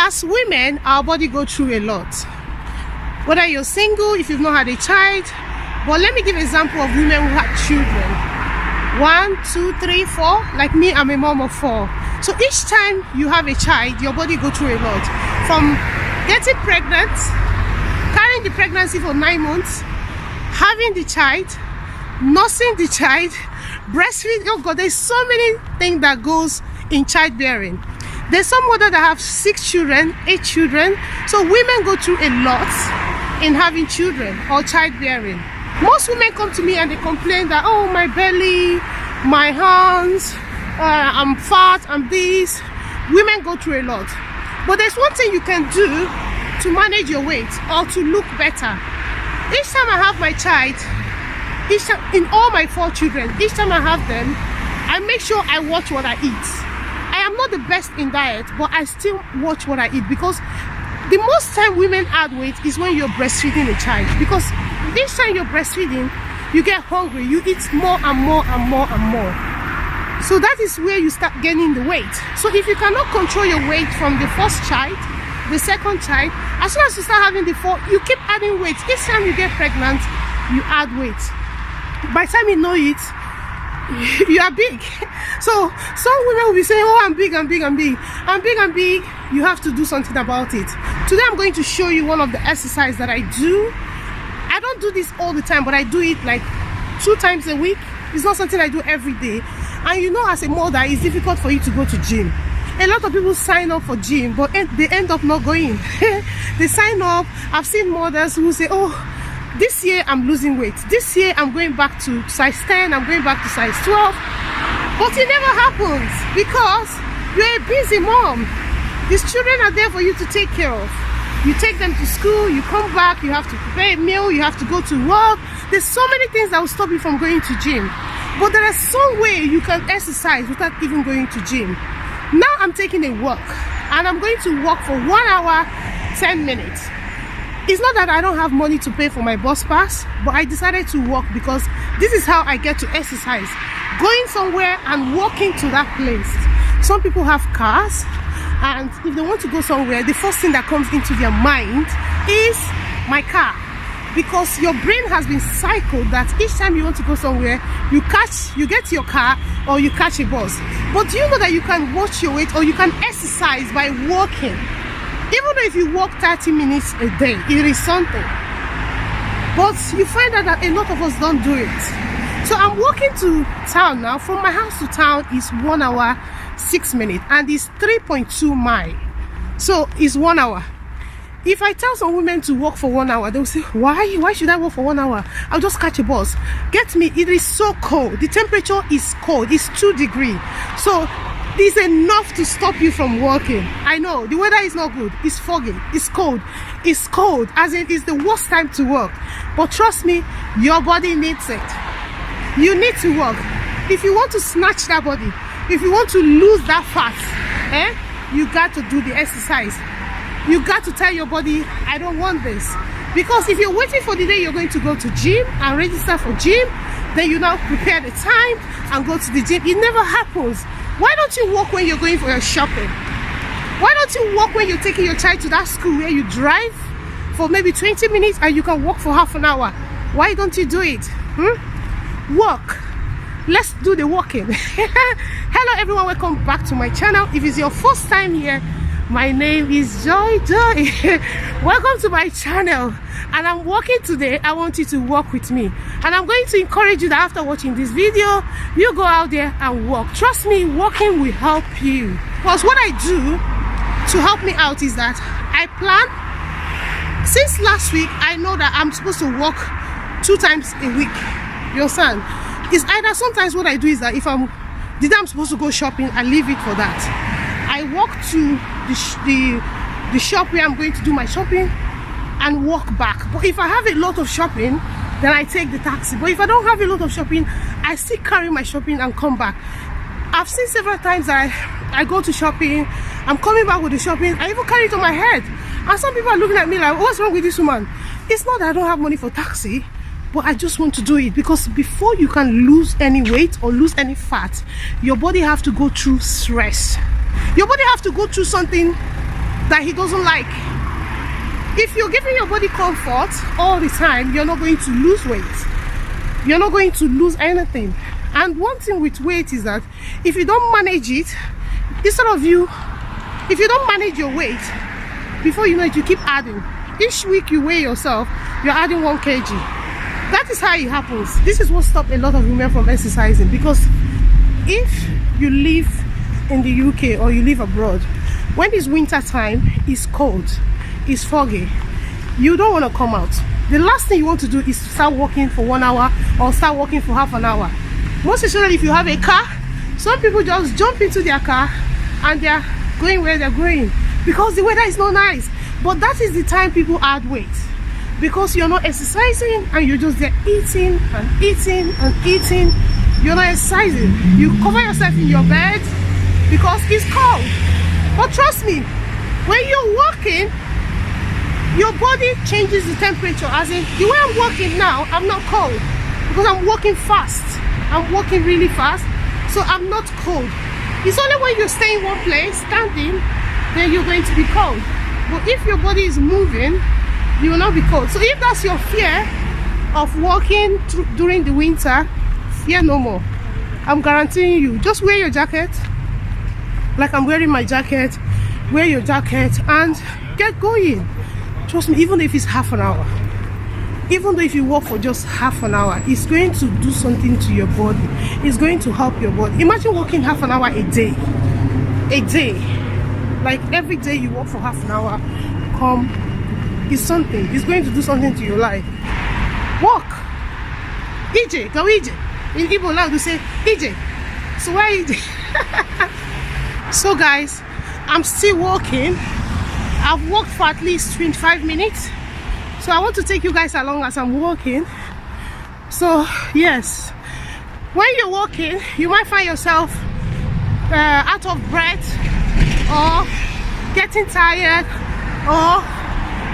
As women, our body go through a lot, whether you're single, if you've not had a child. But let me give an example of women who had children. 1, 2, 3, 4. Like me, I'm a mom of 4. So each time you have a child, your body go through a lot. From getting pregnant, carrying the pregnancy for 9 months, having the child, nursing the child, breastfeeding. Oh God, there's so many things that goes in childbearing. There's some mother that have 6 children, 8 children. So women go through a lot in having children or childbearing. Most women come to me and they complain that, oh, my belly, my hands, I'm fat, I'm this. Women go through a lot. But there's one thing you can do to manage your weight or to look better. Each time I have my child, each time, in all my 4 children, each time I have them, I make sure I watch what I eat. I am not the best in diet, but I still watch what I eat, because the most time women add weight is when you're breastfeeding a child. Because each time you're breastfeeding, you get hungry, you eat more and more and more and more. So that is where you start gaining the weight. So if you cannot control your weight from the first child, the second child, as soon as you start having the 4, you keep adding weight. Each time you get pregnant, you add weight. By the time you know it, you are big. So some women will be saying, oh, I'm big, I'm big, I'm big. I'm big, I'm big. You have to do something about it. Today I'm going to show you one of the exercises that I do. I don't do this all the time, but I do it like 2 times a week. It's not something I do every day. And you know, as a mother, it's difficult for you to go to gym. A lot of people sign up for gym, but they end up not going. They sign up. I've seen mothers who say, oh, this year I'm losing weight. This year I'm going back to size 10. I'm going back to size 12. But it never happens because you're a busy mom. These children are there for you to take care of. You take them to school, you come back, you have to prepare a meal, you have to go to work. There's so many things that will stop you from going to gym. But there is some way you can exercise without even going to gym. Now I'm taking a walk, and I'm going to walk for 1 hour, 10 minutes. It's not that I don't have money to pay for my bus pass, but I decided to walk because this is how I get to exercise. Going somewhere and walking to that place. Some people have cars, and if they want to go somewhere, the first thing that comes into their mind is my car, because your brain has been cycled that each time you want to go somewhere, you get your car or you catch a bus. But do you know that you can watch your weight, or you can exercise by walking? Even though if you walk 30 minutes a day, it is something. But you find out that a lot of us don't do it. So I'm walking to town now. From my house to town is 1 hour 6 minutes, and it's 3.2 miles. So it's 1 hour. If I tell some women to walk for 1 hour, they'll say, why should I walk for 1 hour? I'll just catch a bus. Get me, it is so cold. The temperature is cold. It's 2 degrees. So it's enough to stop you from walking. I know the weather is not good. It's foggy. It's cold. It's cold, as in it's the worst time to walk. But trust me, your body needs it. You need to walk. If you want to snatch that body, if you want to lose that fat, you got to do the exercise. You got to tell your body, I don't want this. Because if you're waiting for the day you're going to go to gym and register for gym, then you now prepare the time and go to the gym. It never happens. Why don't you walk when you're going for your shopping? Why don't you walk when you're taking your child to that school where you drive for maybe 20 minutes and you can walk for half an hour? Why don't you do it? Walk. Let's do the walking. Hello everyone, welcome back to my channel. If it's your first time here, my name is Joy. Welcome to my channel, and I'm walking today. I want you to walk with me, and I'm going to encourage you that after watching this video, you go out there and walk. Trust me, walking will help you. Because what I do to help me out is that I plan. Since last week, I know that I'm supposed to walk 2 times a week. You understand? It's either sometimes what I do is that if I'm supposed to go shopping, I leave it for that. I walk to the shop where I'm going to do my shopping and walk back. But if I have a lot of shopping, then I take the taxi. But if I don't have a lot of shopping, I still carry my shopping and come back. I've seen several times that I go to shopping, I'm coming back with the shopping, I even carry it on my head. And some people are looking at me like, what's wrong with this woman? It's not that I don't have money for taxi, but I just want to do it, because before you can lose any weight or lose any fat, your body have to go through stress. Your body have to go through something that he doesn't like. If you're giving your body comfort all the time, you're not going to lose weight. You're not going to lose anything. And one thing with weight is that if you don't manage it, if you don't manage your weight, before you know it, you keep adding. Each week you weigh yourself, you're adding 1 kg. That is how it happens. This is what stops a lot of women from exercising, because if you live in the UK or you live abroad, when it's winter time, it's cold, it's foggy, you don't want to come out. The last thing you want to do is start walking for 1 hour or start walking for half an hour. Most especially if you have a car, some people just jump into their car and they're going where they're going because the weather is not nice. But that is the time people add weight, because you're not exercising and you're just there eating and eating and eating. You're not exercising. You cover yourself in your bed because it's cold. But trust me, when you're walking, your body changes the temperature. As in, the way I'm walking now, I'm not cold because I'm walking fast. I'm walking really fast, so I'm not cold. It's only when you stay in one place, standing, then you're going to be cold. But if your body is moving, you will not be cold. So if that's your fear of walking during the winter, fear no more. I'm guaranteeing you, just wear your jacket, like I'm wearing my jacket. Wear your jacket and get going. Trust me, even if it's half an hour, even though if you walk for just half an hour, it's going to do something to your body. It's going to help your body. Imagine walking half an hour a day. Like every day you walk for half an hour, it's something. It's going to do something to your life. Walk. EJ, go EJ. In Igbo land we say EJ. So why EJ? So guys, I'm still walking. I've walked for at least 25 minutes. So I want to take you guys along as I'm walking. So yes, when you're walking, you might find yourself out of breath or getting tired, or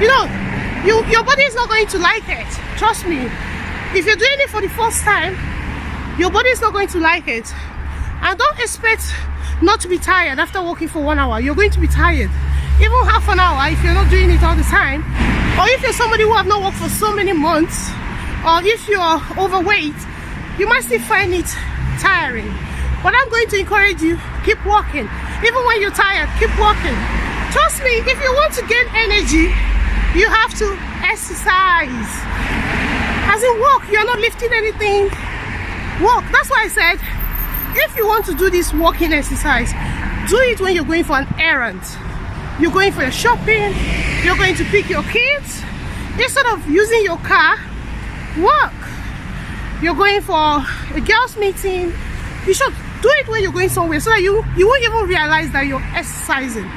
your body is not going to like it. Trust me, if you're doing it for the first time, your body is not going to like it. And don't expect not to be tired after walking for 1 hour. You're going to be tired. Even half an hour if you're not doing it all the time, or if you're somebody who have not walked for so many months, or if you're overweight, you might still find it tiring. But I'm going to encourage you, keep walking. Even when you're tired, keep walking. Trust me, if you want to gain energy, you have to exercise. As in walk, you're not lifting anything. Walk. That's why I said, if you want to do this walking exercise, do it when you're going for an errand. You're going for your shopping, you're going to pick your kids. Instead of using your car, walk. You're going for a girls' meeting, you should do it when you're going somewhere so that you won't even realize that you're exercising.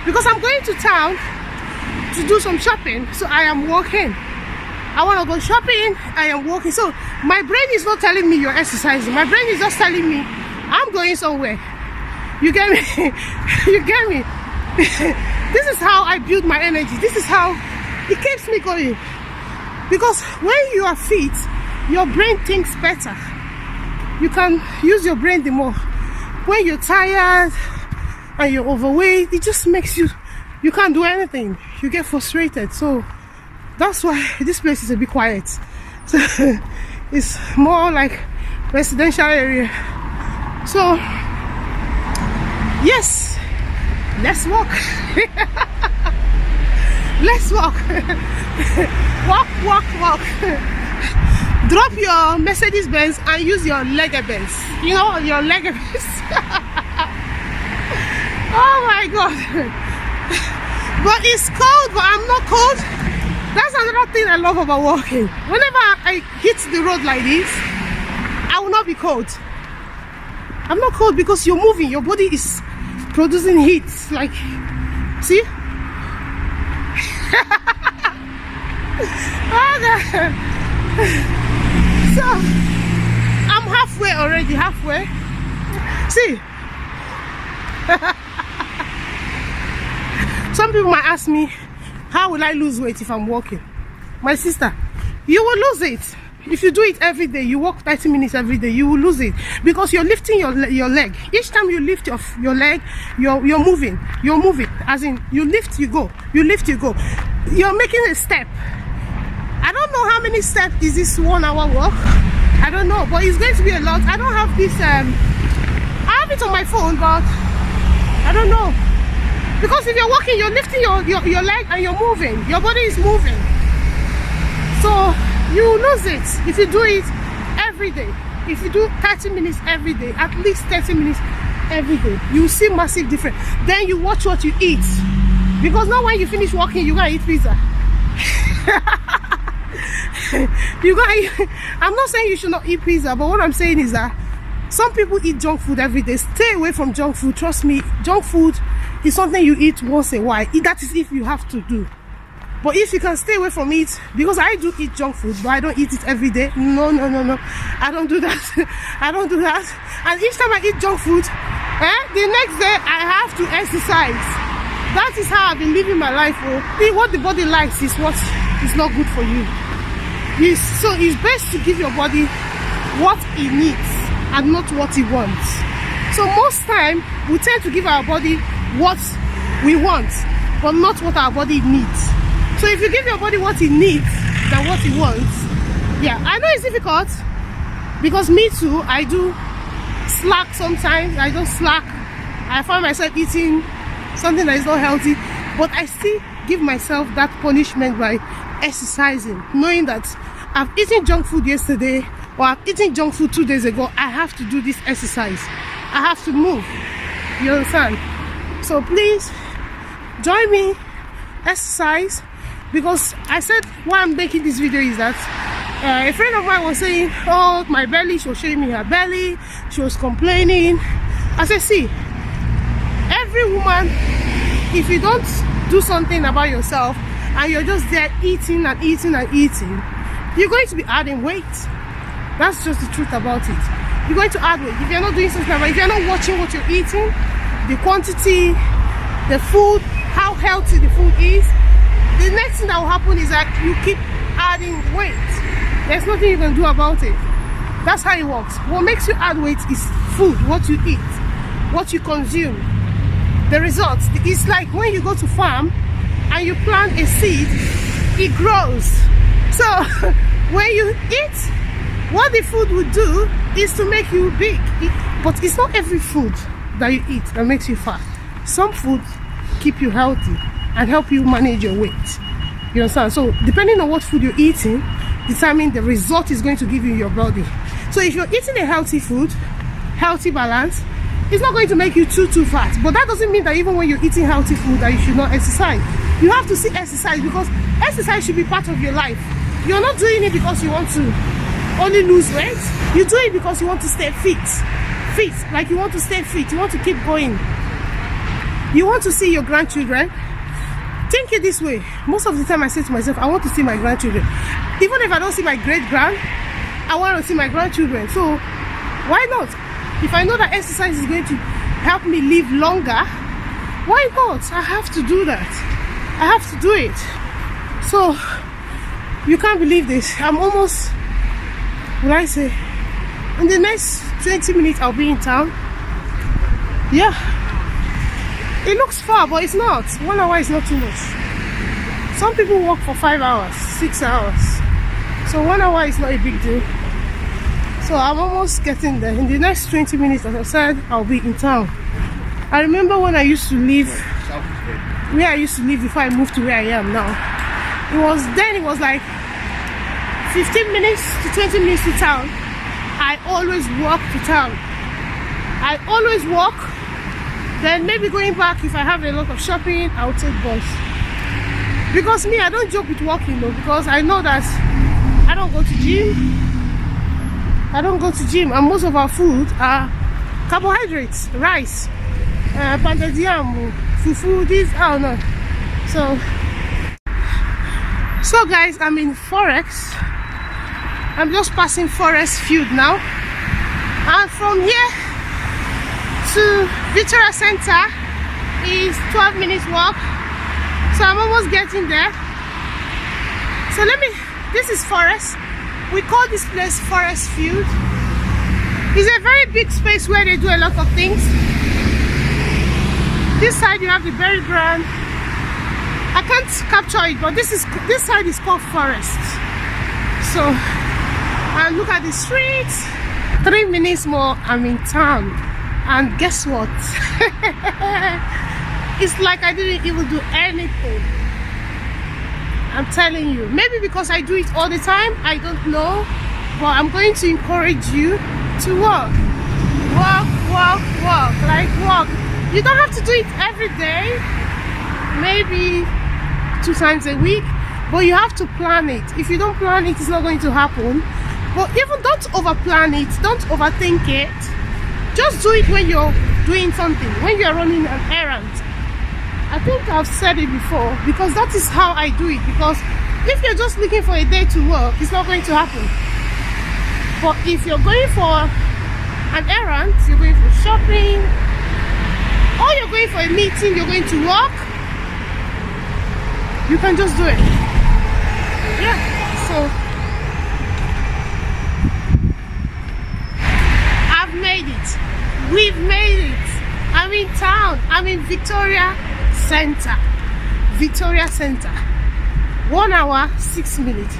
Because I'm going to town to do some shopping, so I am walking. I want to go shopping, I am walking. So my brain is not telling me you're exercising. My brain is just telling me I'm going somewhere. You get me? You get me? This is how I build my energy. This is how it keeps me going. Because when you are fit, your brain thinks better. You can use your brain the more. When you're tired and you're overweight, it just makes you can't do anything. You get frustrated. So that's why this place is a bit quiet. So it's more like residential area. So yes, let's walk. Let's walk. Walk. Drop your Mercedes Benz and use your leg Benz. You know, your leg Benz. Oh my god. But it's cold, but I'm not cold. That's another thing I love about walking. Whenever I hit the road like this, I will not be cold. I'm not cold because you're moving. Your body is producing heat. Like, see? Okay. So I'm halfway already, halfway. See? Some people might ask me, how will I lose weight if I'm walking? My sister, you will lose it. if you do it every day, you walk 30 minutes every day, you will lose it, because you're lifting your leg. Each time you lift your leg, you're moving, as in you lift, you go, you lift, you go, you're making a step. I don't know how many steps is this 1 hour walk, I don't know, but it's going to be a lot. I don't have this I have it on my phone, but I don't know, because if you're walking, you're lifting your leg and you're moving, your body is moving, so you lose it if you do it every day. If you do 30 minutes every day, at least 30 minutes every day, you will see massive difference. Then you watch what you eat, because now when you finish walking, you're gonna eat pizza. I'm not saying you should not eat pizza, but what I'm saying is that some people eat junk food every day. Stay away from junk food. Trust me, junk food is something you eat once a while. That is if you have to do. But if you can stay away from it, because I do eat junk food, but I don't eat it every day. No, I don't do that. I don't do that. And each time I eat junk food, the next day I have to exercise. That is how I've been living my life. What the body likes is what is not good for you. So it's best to give your body what it needs and not what it wants. So most time we tend to give our body what we want, but not what our body needs. So if you give your body what it needs than what it wants, yeah, I know it's difficult, because me too, I do slack sometimes. I don't slack. I find myself eating something that is not healthy, but I still give myself that punishment by exercising, knowing that I've eaten junk food yesterday, or I've eaten junk food 2 days ago. I have to do this exercise. I have to move. You understand? So please join me, exercise. Because I said why I'm making this video is that a friend of mine was saying, oh, my belly, she was showing me her belly, she was complaining. I said, see, every woman, if you don't do something about yourself and you're just there eating and eating and eating, you're going to be adding weight. That's just the truth about it. You're going to add weight if you're not doing something about it. If you're not watching what you're eating, the quantity, the food, how healthy the food is, the next thing that will happen is that you keep adding weight. There's nothing you can do about it. That's how it works. What makes you add weight is food, what you eat, what you consume, the results. It's like when you go to farm and you plant a seed, it grows. So when you eat, what the food would do is to make you big. But it's not every food that you eat that makes you fat. Some food keep you healthy and help you manage your weight. You understand? So depending on what food you're eating, determine the result is going to give you your body. So if you're eating a healthy food, healthy balance, it's not going to make you too fat. But that doesn't mean that even when you're eating healthy food that you should not exercise. You have to see exercise, because exercise should be part of your life. You're not doing it because you want to only lose weight. You do it because you want to stay fit. Like you want to stay fit, you want to keep going. You want to see your grandchildren. Think it this way. Most of the time I say to myself, I want to see my grandchildren. Even if I don't see my great-grand, I want to see my grandchildren. So why not? If I know that exercise is going to help me live longer, why not? I have to do that. I have to do it. So you can't believe this. I'm almost, what I say, in the next 20 minutes I'll be in town. Yeah. It looks far, but it's not. 1 hour is not too much. Some people walk for 5 hours, 6 hours. So 1 hour is not a big deal. So I'm almost getting there. In the next 20 minutes, as I said, I'll be in town. I remember when I used to live, where I used to live before I moved to where I am now. It was like 15 minutes to 20 minutes to town. I always walk to town. I always walk. Then maybe going back, if I have a lot of shopping, I'll take bus. Because me, I don't joke with walking though, because I know that I don't go to gym. And most of our food are carbohydrates, rice, pounded yam, fufu, this, I don't know. So guys, I'm in Forex. I'm just passing Forest Field now. And from here to Victoria Center is 12 minutes walk. So I'm almost getting there. So this is Forest. We call this place Forest Field. It's a very big space where they do a lot of things. This side you have the berry ground. I can't capture it, but this side is called forest. So, and look at the streets. 3 minutes more, I'm in town. And guess what? It's like I didn't even do anything. I'm telling you. Maybe because I do it all the time, I don't know. But I'm going to encourage you to walk. Walk, walk, walk. Like walk. You don't have to do it every day. Maybe 2 times a week. But you have to plan it. If you don't plan it, it's not going to happen. But even don't over plan it. Don't overthink it. Just do it when you're doing something. When you're running an errand. I think I've said it before, because that is how I do it. Because if you're just looking for a day to work, it's not going to happen. But if you're going for an errand, you're going for shopping, or you're going for a meeting, you're going to work, you can just do it. Yeah, so I've made it. We've made it. I'm in town. I'm in Victoria Center. 1 hour 6 minutes,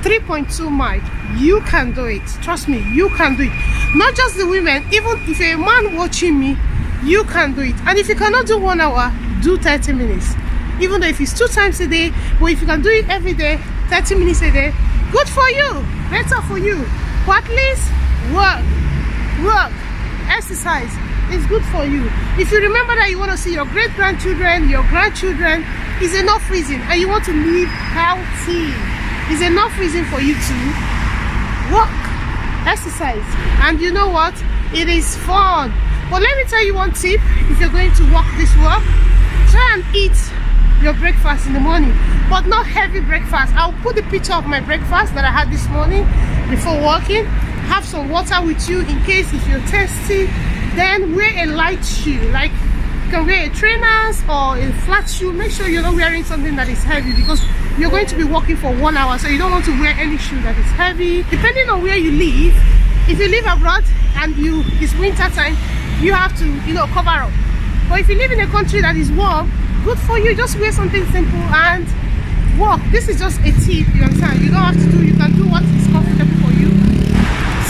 3.2 miles. You can do it. Trust me, you can do it. Not just the women, even if you're a man watching me, you can do it. And if you cannot do 1 hour, do 30 minutes. Even though if it's 2 times a day, but if you can do it every day, 30 minutes a day, good for you, better for you. But at least work, exercise. It's good for you. If you remember that you want to see your great-grandchildren, your grandchildren, is enough reason, and you want to live healthy, is enough reason for you to walk, exercise. And you know what? It is fun. But let me tell you one tip. If you're going to walk this walk, try and eat your breakfast in the morning, but not heavy breakfast. I'll put the picture of my breakfast that I had this morning before walking. Have some water with you in case if you're thirsty. Then wear a light shoe, like you can wear a trainers or a flat shoe. Make sure you're not wearing something that is heavy, because you're going to be walking for 1 hour, so you don't want to wear any shoe that is heavy. Depending on where you live, if you live abroad and it's winter time, you have to, cover up. But if you live in a country that is warm, good for you. Just wear something simple and walk. This is just a tip, you understand? You don't have to you can do what is comfortable for you.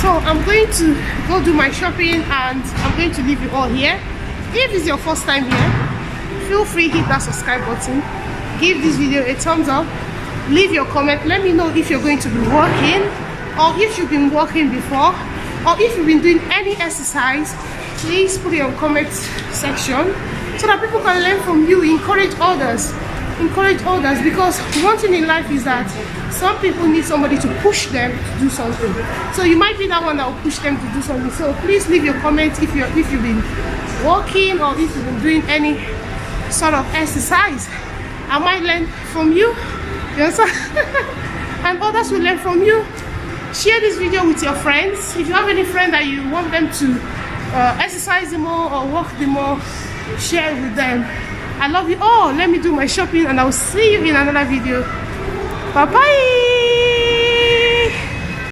So I'm going to go do my shopping, and I'm going to leave you all here. If it's your first time here, feel free hit that subscribe button, give this video a thumbs up, leave your comment, let me know if you're going to be walking, or if you've been walking before, or if you've been doing any exercise. Please put it in the comment section so that people can learn from you. Encourage others, because one thing in life is that some people need somebody to push them to do something. So you might be that one that will push them to do something. So please leave your comments if you've been walking, or if you've been doing any sort of exercise. I might learn from you, yes, and others will learn from you. Share this video with your friends. If you have any friend that you want them to exercise the more or walk the more, share it with them. I love you all. Let me do my shopping, and I'll see you in another video. Bye bye.